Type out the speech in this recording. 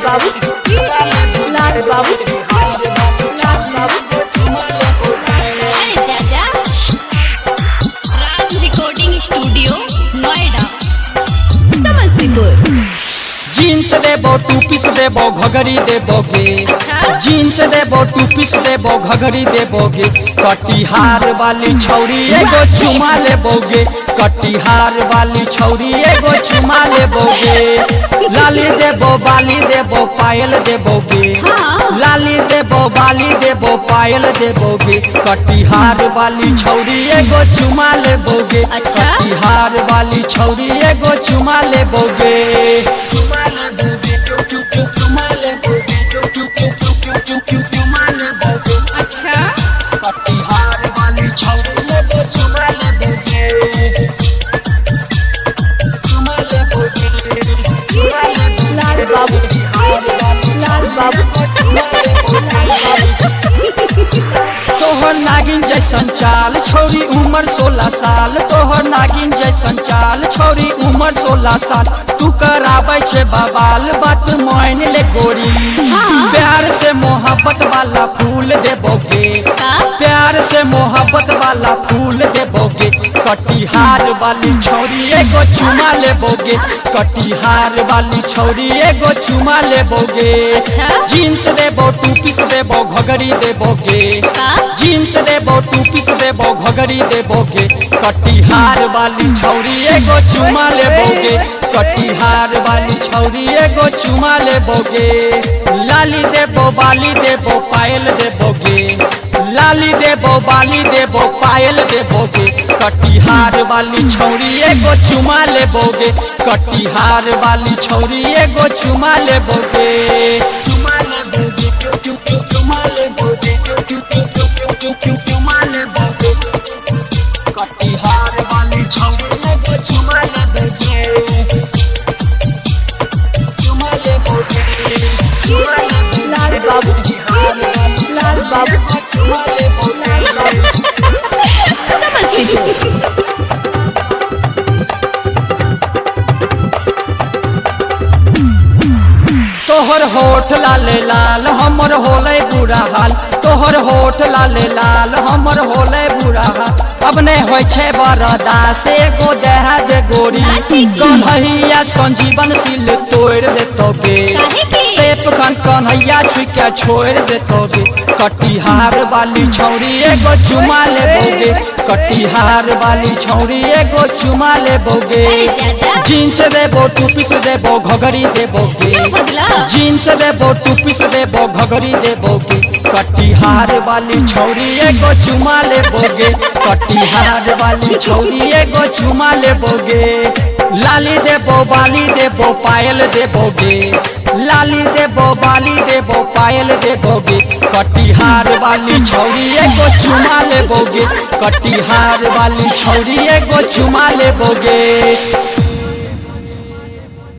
बाबू लाल बाबू लाल बाबू अरे चाचा Raj recording studio Noida Samastipur. Jeans देबो टू पीस देबो घघरी देबोगे जीन्स देबो टू पीस देबो घघरी देबोगे कटिहार वाली छौरी एगो चुमा लेबोगे कटिहार वाली छौरी एगो चुमा लेबोगे लाली देबो बाली देबो पायल देबोगे लाली देबो बाली देबो पायल देबोगे कटिहार वाली छौरी एगो चुमा लेबोगे कटिहार वाली छौरी एगो चुमा लेबोगे अच्छा कटिहार वाली छौरी एगो चुमा लेबोगे चुमा लेबोगे लाल बाबू लाल बाबू तोहर नागिन जैसन चाल छौरी उम्र 16 साल तोहर नागिन जैसन चाल छौरी उम्र 16 साल तू कराबै छे बवाल बात मान ले गोरी प्यार से मोहब्बत वाला फूल देबोगे प्यार से मोहब्बत वाला फूल देबोगे कटिहार वाली छौरी एगो चुमा लेबोगे कटिहार वाली छौरी एगो चुमा लेबोगे जीन्स देबो टू पीस देबो घघरी देबोगे जीन्स देबो टू पीस देबो घघरी देबोगे कटिहार वाली छौरी एगो चुमा लेबोगे कटिहार वाली छौरी एगो चुमा लेबोगे लाली देबो बाली देबो पायल देबोगे लाली देबो बाली देबो पायल देबोगे कटिहार वाली छौरी एगो चुमा लेबोगे कटिहार वाली छौरी एगो चुमा लेबोगे चुमा लेबोगे चुमा लेबोगे चुमा लेबोगे कटिहार वाली छौरी एगो चुमा लेबोगे चुमा लेबोगे लाल बाबू लाल बाबू चुमा लेबोगे समस्तीपुर। तोहर होठ लाले लाल हमर होले बुरा हाल तोहर होठ लाले लाल हमर होले बुरा हाल अब ने होय छे बरदास एगो देहा दे गोरी कन्हैया संजीवन सिल तोड़ देतोगे सेप खन कन्हैया छुके छोड़ देतोगे कटिहार वाली छौरी एगो चुमा लेबोगे कटिहार वाली छौरी एगो चुमा लेबोगे जीन्स देबो टू पीस देबो घघरी देबोगे जीन्स देबो टू पीस देबो घघरी देबोगे कटिहार वाली छौरी एगो चुमा लेबोगे कटिहार वाली छौरी एगो चुमा लेबोगे लाली देबो बाली देबो पायल देबोगे लाली देबो बाली देबो पायल देबोगे कटिहार वाली छौरी एगो चुमा लेबोगे कटिहार वाली छौरी एगो चुमा लेबोगे।